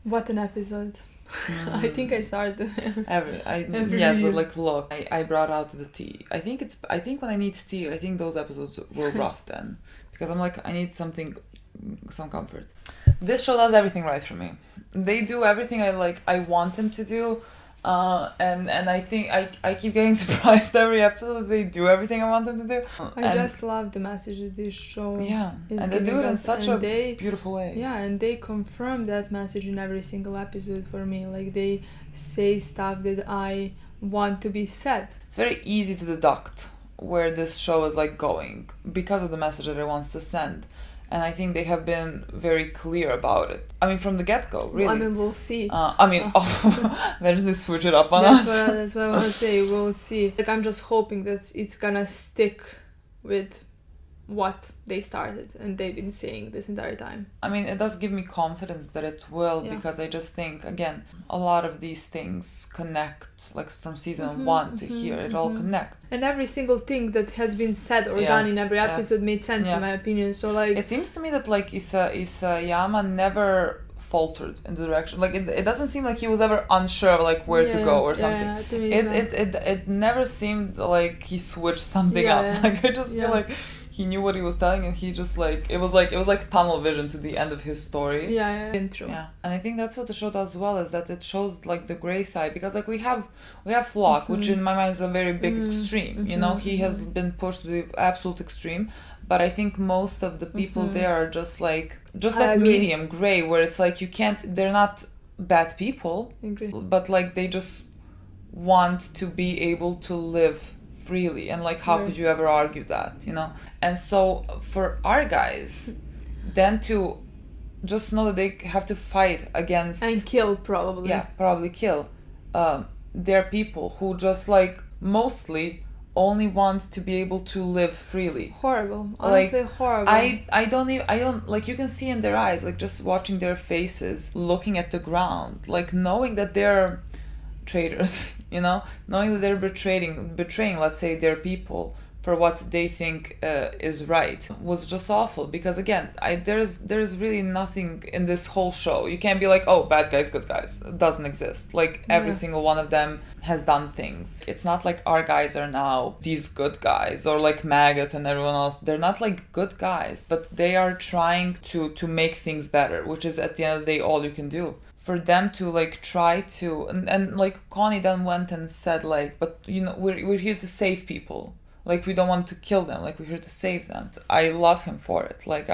What an episode. I think I started yes, but like, look, I brought out the tea. I think when I need tea, I think those episodes were rough then, because I'm like, I need some comfort. This show does everything right for me. They do everything I want them to do, and I think I keep getting surprised every episode. They do everything I want them to do. I just love the message that this show is and they do it in such a they, beautiful way. Yeah, and they confirm that message in every single episode for me. Like, they say stuff that I want to be said. It's very easy to deduct where this show is like going because of the message that it wants to send. And I think they have been very clear about it. I mean, from the get-go, really. I mean, we'll see. They just switch it up on us. That's what I want to say. We'll see. Like, I'm just hoping that it's gonna stick with what they started and they've been saying this entire time. I mean, it does give me confidence that it will, because I just think, again, a lot of these things connect, like from season 1 to here, it all connects. And every single thing that has been said or done in every episode made sense in my opinion. So like, it seems to me that like Isayama never faltered in the direction. Like it doesn't seem like he was ever unsure of like where to go or something. It never seemed like he switched something up. Like I just feel like he knew what he was telling, and he just like it was like tunnel vision to the end of his story. True. Yeah, and I think that's what the show does well, is that it shows like the gray side, because like we have Flock, which in my mind is a very big extreme. You know, he has been pushed to the absolute extreme, but I think most of the people there are just that medium gray, where it's like they're not bad people, but like they just want to be able to live freely, and like how could you ever argue that, you know? And so for our guys then to just know that they have to fight against and kill probably kill their people who just like mostly only want to be able to live freely. Horrible. Honestly, like, horrible. I don't like, you can see in their eyes, like just watching their faces looking at the ground, like knowing that they're traitors, you know, knowing that they're betraying, let's say, their people for what they think is right, was just awful. Because again, there's really nothing in this whole show. You can't be like, oh, bad guys, good guys. It doesn't exist. Like every single one of them has done things. It's not like our guys are now these good guys, or like Maggot and everyone else. They're not like good guys, but they are trying to make things better, which is at the end of the day all you can do. For them to like try to, and like Connie then went and said like, but you know, we're here to save people. Like, we don't want to kill them. Like, we're here to save them. I love him for it. Like,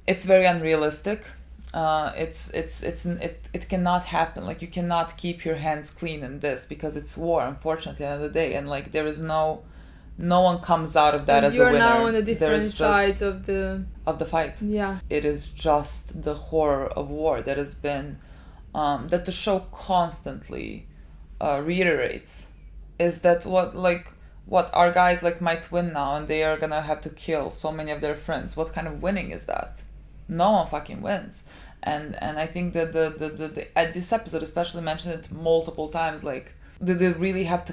it's very unrealistic. It cannot happen. Like, you cannot keep your hands clean in this, because it's war, unfortunately, at the end of the day. And like, there is no one comes out of that as a winner. You're now on the different sides of the fight. Yeah. It is just the horror of war that has been, that the show constantly reiterates, is that what our guys like might win now, and they are gonna have to kill so many of their friends. What kind of winning is that? No one fucking wins. And I think that the at this episode especially mentioned it multiple times, like, did they really have to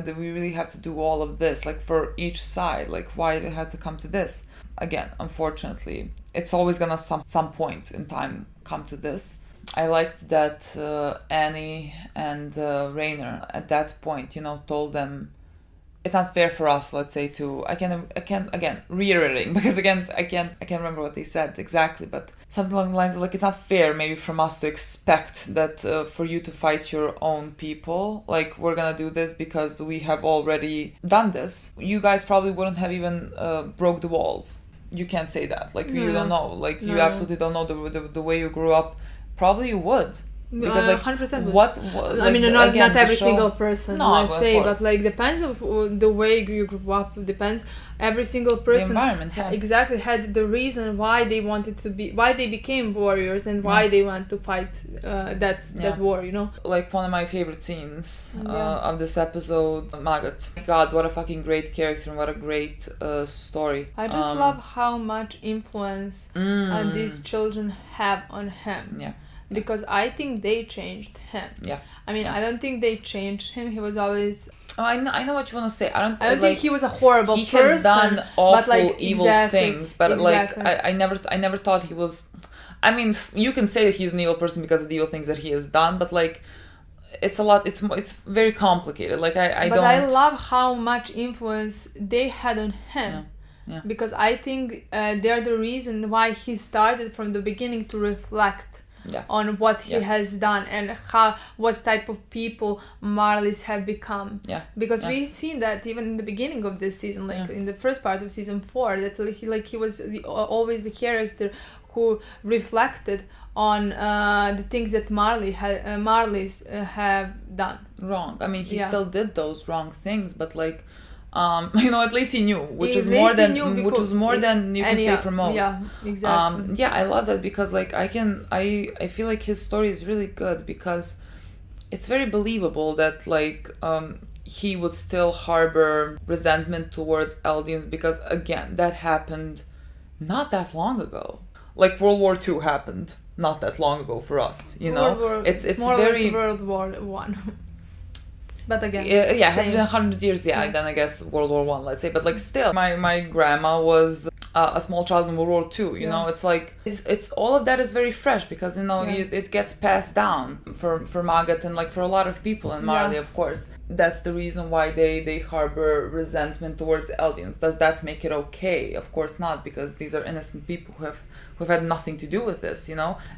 did we really have to do all of this, like, for each side? Like, why did it have to come to this? Again, unfortunately, it's always gonna some point in time come to this. I liked that Annie and Rainer at that point, you know, told them, it's not fair for us, let's say, to I can again reiterating, because again I can't remember what they said exactly, but something along the lines of like, it's not fair maybe from us to expect that for you to fight your own people. Like, we're gonna do this because we have already done this. You guys probably wouldn't have even broke the walls. You can't say that. Like, you don't know. Like, you absolutely don't know the way you grew up. Probably you would. Because like 100%. What like, I mean, not every single person, no, let's say, but like depends of the way you grew up. Depends. Every single person, the environment, exactly, had the reason why they wanted to be, why they became warriors, and why they want to fight that war. You know, like one of my favorite scenes of this episode, Maggot. God, what a fucking great character, and what a great story. I just love how much influence these children have on him. Yeah. Because I think they changed him. Yeah. I mean, I don't think they changed him. He was always Oh, I know what you want to say. I don't think like, he was a horrible he person. Has done awful, but evil things, but like I never thought he was. I mean, you can say that he's an evil person because of the evil things that he has done, but like, it's a lot. It's very complicated. Like I don't. But I love how much influence they had on him. Yeah. Because I think they're the reason why he started from the beginning to reflect on what he has done and what type of people Marleys have become. Yeah. Because we've seen that even in the beginning of this season, like in the first part of season 4, that he was always the character who reflected on the things that Marleys have done wrong. I mean, he still did those wrong things, but like, at least he knew, which was more than you can say for most. Yeah, exactly. I love that because like I feel like his story is really good because it's very believable that like he would still harbor resentment towards Eldians because again that happened not that long ago. Like World War II happened not that long ago for us, it's more very like World War One. But again, it has been 100 years. Then I guess World War One, let's say. But like still, my grandma was a small child in World War II. You know, it's like it's all of that is very fresh because it gets passed down for Magat and like for a lot of people in Marley, of course. That's the reason why they harbor resentment towards Eldians. Does that make it okay? Of course not, because these are innocent people who've had nothing to do with this,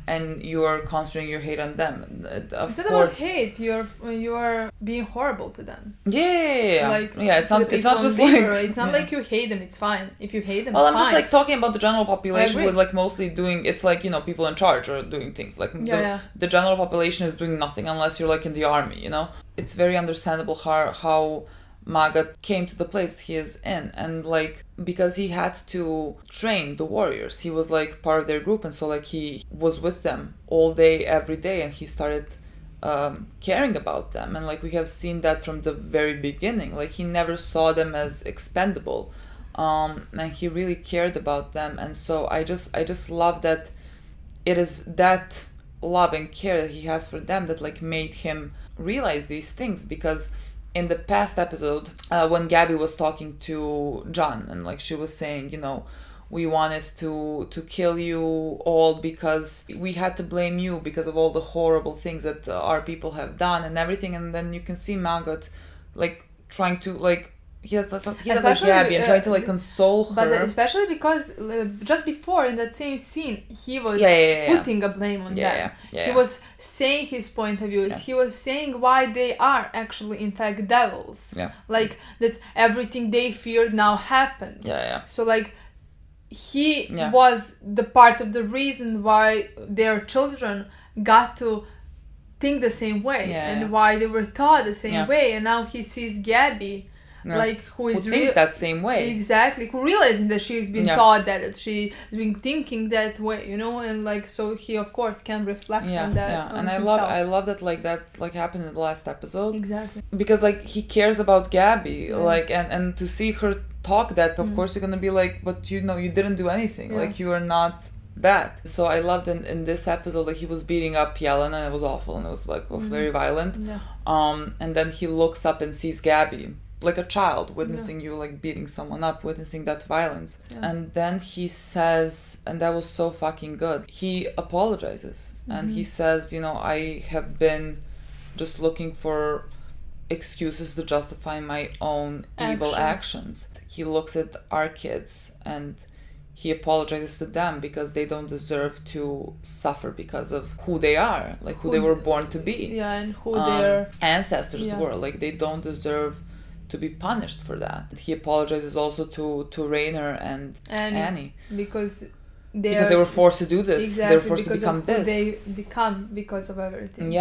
and you are concentrating your hate on them. It's not about hate. You are being horrible to them. Like it's not just it's not like you hate them. It's fine if you hate them. Well, I'm just like talking about the general population who is like mostly doing. It's like people in charge are doing things. Like the general population is doing nothing unless you're like in the army. It's very understandable how Magat came to the place that he is in, and like because he had to train the warriors, he was like part of their group, and so like he was with them all day every day, and he started caring about them, and like we have seen that from the very beginning. Like he never saw them as expendable, and he really cared about them, and so I just love that it is that love and care that he has for them that like made him realize these things. Because in the past episode, when Gabby was talking to John and like she was saying, we wanted to kill you all because we had to blame you because of all the horrible things that our people have done and everything, and then you can see Magat like trying to like he had like Gabby and trying to like console her. But especially because just before in that same scene, he was putting a blame on them. He was saying his point of view. He was saying why they are actually in fact devils. Like that everything they feared now happened. So like he was the part of the reason why their children got to think the same way and why they were taught the same way, and now he sees Gabby like who thinks that same way, exactly, who realizing that she's been taught that she's been thinking that way, and like so he of course can reflect on that on and himself. I love that like that like happened in the last episode, exactly, because like he cares about Gabby, like and to see her talk that, of course you're gonna be like, but you didn't do anything, like you are not that. So I loved in this episode like he was beating up Yelena and it was awful and it was like very violent, and then he looks up and sees Gabby like a child witnessing you like beating someone up, witnessing that violence, and then he says, and that was so fucking good, he apologizes and he says, I have been just looking for excuses to justify my own evil actions. He looks at our kids and he apologizes to them because they don't deserve to suffer because of who they are, like who they were born to be, and who their ancestors were. Like they don't deserve to be punished for that. He apologizes also to Rainer and Annie because they were forced to do this. They were forced to become this. They become because of everything.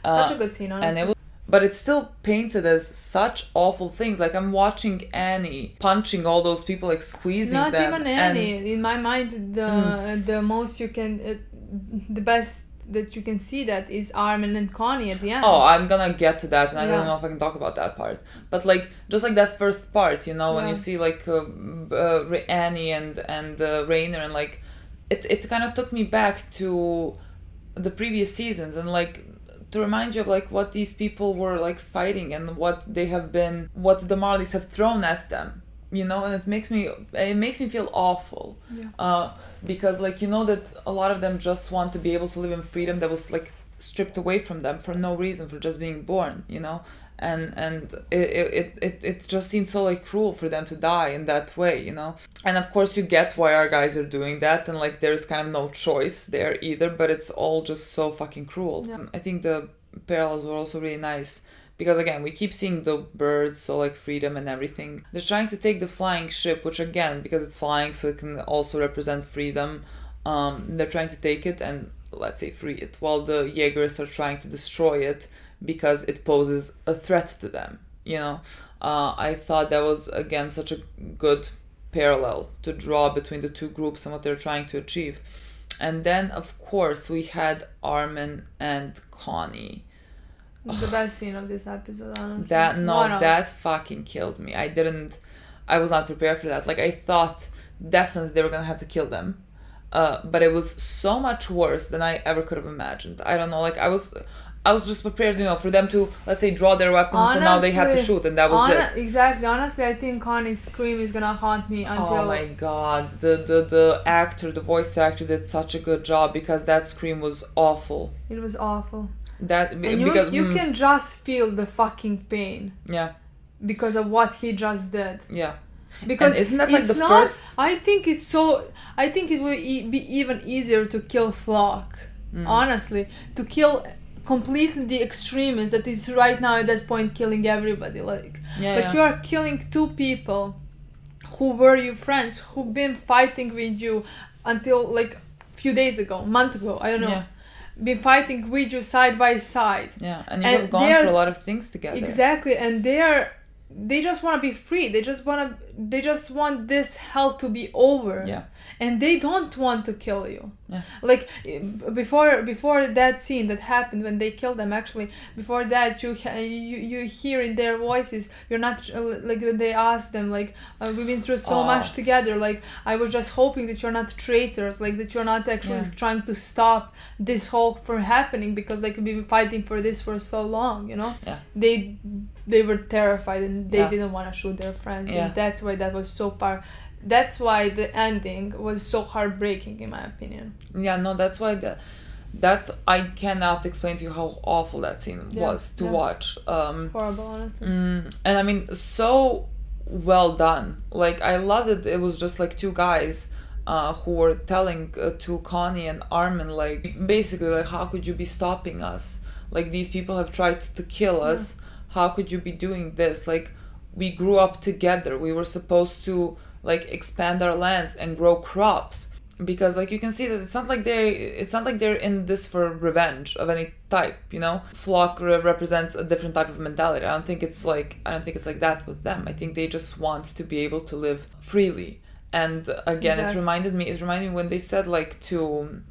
Such a good scene, honestly. But it's still painted as such awful things. Like I'm watching Annie punching all those people, like squeezing them. Not even Annie. In my mind, the most you can, the best that you can see that is Armin and Connie at the end. Oh, I'm gonna get to that, and I don't know if I can talk about that part. But like just like that first part, when you see like Annie and Rainer, and like it kind of took me back to the previous seasons and like to remind you of like what these people were like fighting and what they have been, what the Marleys have thrown at them, you know, and it makes me feel awful. Because like, you know, that a lot of them just want to be able to live in freedom that was like stripped away from them for no reason, for just being born, you know, and it just seemed so like cruel for them to die in that way, you know. And of course you get why our guys are doing that, and like there's kind of no choice there either, but it's all just so fucking cruel. I think the parallels were also really nice, because again, we keep seeing the birds, so like freedom and everything. They're trying to take the flying ship, which again, because it's flying, so it can also represent freedom, they're trying to take it and, let's say, free it, while the Jaegers are trying to destroy it because it poses a threat to them, you know. I thought that was, again, such a good parallel to draw between the two groups and what they're trying to achieve. And then, of course, we had Armin and Connie. The best scene of this episode, honestly. That fucking killed me. I was not prepared for that. Like, I thought definitely they were gonna have to kill them. But it was so much worse than I ever could have imagined. I don't know, like I was just prepared, you know, for them to, let's say, draw their weapons, honestly, so now they have to shoot, and that was it. Exactly. Honestly, I think Connie's scream is gonna haunt me until... Oh my god. The actor, the voice actor did such a good job, because that scream was awful. It was awful. You can just feel the fucking pain. Yeah. Because of what he just did. Yeah. Because and isn't that like the first? I think it will be even easier to kill Flock. Honestly, to kill completely the extremists that is right now at that point killing everybody. Like, but you are killing two people who were your friends, who've been fighting with you until like few days ago, month ago. I don't know. Been fighting with you side by side. Yeah, and you have gone through a lot of things together. Exactly, and they just want to be free. They just want this hell to be over. Yeah. And they don't want to kill you. Yeah. Like before that scene that happened when they killed them, actually before that you hear in their voices, you're not like when they ask them like we've been through so much together, like I was just hoping that you're not traitors, like that you're not actually trying to stop this whole from happening, because like we've been fighting for this for so long, you know. They were terrified and they didn't want to shoot their friends, and that's why that was so far. That's why the ending was so heartbreaking, in my opinion. Yeah, no, that's why that I cannot explain to you how awful that scene was to watch. Horrible, honestly. And I mean, so well done. Like, I loved it. It was just like two guys who were telling to Connie and Armin, like, basically, like, how could you be stopping us? Like, these people have tried to kill us. How could you be doing this? Like, we grew up together. We were supposed to like expand our lands and grow crops, because like you can see that it's not like they're in this for revenge of any type, you know. Flock represents a different type of mentality. I don't think it's like that with them. I think they just want to be able to live freely. And again, it reminded me when they said like to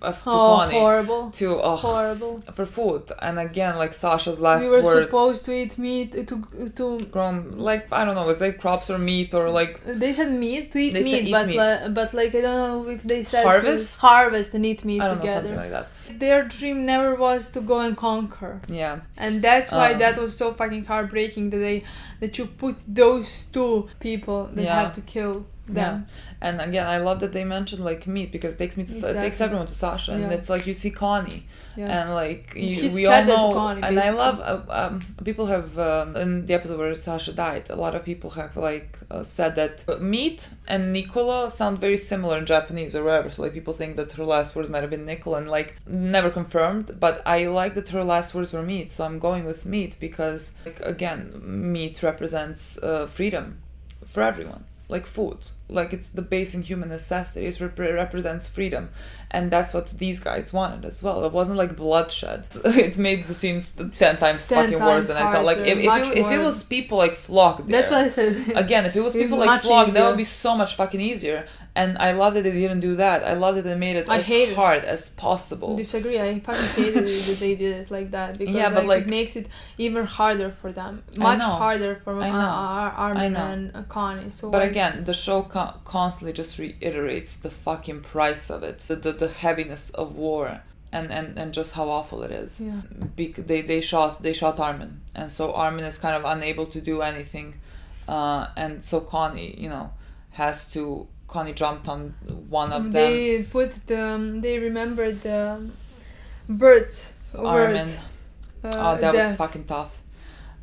Connie, horrible for food, and again like Sasha's last words. We were words, supposed to eat meat to grow, like I don't know, it's like crops or meat, or like they said meat to eat meat, but like I don't know if they said harvest and eat meat I don't together. know, something like that. Their dream never was to go and conquer. Yeah. And that's why that was so fucking heartbreaking that you put those two people that have to kill them. Yeah. And again, I love that they mentioned like meat, because it takes everyone to Sasha, and it's like you see Connie, and like we all know, Connie, and I love people have in the episode where Sasha died, a lot of people have like said that meat and Nicola sound very similar in Japanese or wherever, so like people think that her last words might have been Nicola, and like never confirmed, but I like that her last words were meat, so I'm going with meat, because like again, meat represents freedom for everyone. Like food, like it's the basic human necessity. It represents freedom, and that's what these guys wanted as well. It wasn't like bloodshed. It made the scenes 10 times fucking worse than I thought. Like if it was people like Flock there, that's what I said. Again, if it was people like Flock, that would be so much fucking easier. And I love that they didn't do that. I love that they made it as hard as possible. Disagree. I fucking hated it that they did it like that, because but like it makes it even harder for them. Much harder for Armin and Connie. So but again, the show constantly just reiterates the fucking price of it, the heaviness of war. and just how awful it is. Yeah. They shot Armin, and so Armin is kind of unable to do anything, and so Connie Connie jumped on one of them. They remembered the Bert Armin. word. That was fucking tough.